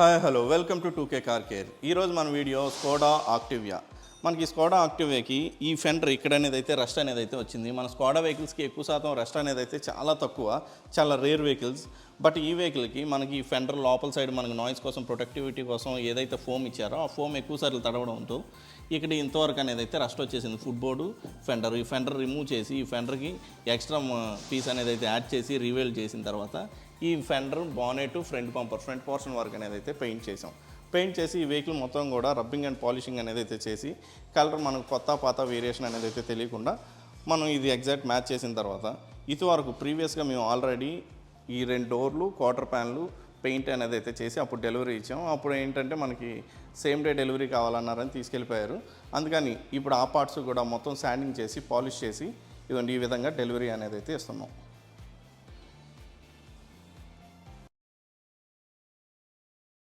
Hi hello welcome to 2K car care. ఈరోజు మన video Skoda ఆక్టివియా. మనకి స్కోడా ఆక్టివియాకి ఈ ఫెండర్ ఇక్కడ అనేది అయితే రస్ట్ అనేది అయితే వచ్చింది. మన స్కోడా వెహికల్స్కి ఎక్కువ శాతం రస్ట్ అనేది అయితే చాలా తక్కువ, చాలా రేర్ వెహికల్స్. బట్ ఈ వెహికల్కి మనకి ఈ ఫెండర్ లోపల సైడ్ మనకి నాయిస్ కోసం, ప్రొటెక్టివిటీ కోసం ఏదైతే ఫోమ్ ఇచ్చారో ఆ ఫోమ్ ఎక్కువ సార్లు తడవడంతో ఇక్కడ ఇంతవరకు అనేది అయితే రస్ట్ వచ్చేసింది. ఫుట్ బోర్డు, ఫెండర్, ఈ ఫెండర్ రిమూవ్ చేసి ఈ ఫెండర్కి ఎక్స్ట్రా పీస్ అనేది అయితే యాడ్ చేసి రీవేల్ చేసిన తర్వాత ఈ fender, bonnet, front bumper, front portion వరకు అనేది అయితే పెయింట్ చేసాం. పెయింట్ చేసి ఈ వెహికల్ మొత్తం కూడా రబ్బింగ్ అండ్ పాలిషింగ్ అనేది అయితే చేసి కలర్ మనకు కొత్త పాత వేరియేషన్ అనేది అయితే తెలియకుండా మనం ఇది ఎగ్జాక్ట్ మ్యాచ్ చేసిన తర్వాత ఇదివరకు ప్రీవియస్గా మేము ఆల్రెడీ ఈ 2 డోర్లు, క్వార్టర్ ప్యాన్లు పెయింట్ అనేది అయితే చేసి అప్పుడు డెలివరీ ఇచ్చాం. అప్పుడు ఏంటంటే మనకి సేమ్ డే డెలివరీ కావాలన్నారని తీసుకెళ్ళిపోయారు. అందుకని ఇప్పుడు ఆ పార్ట్స్ కూడా మొత్తం శాండింగ్ చేసి పాలిష్ చేసి ఇదండి ఈ విధంగా డెలివరీ అనేది అయితే ఇస్తున్నాం.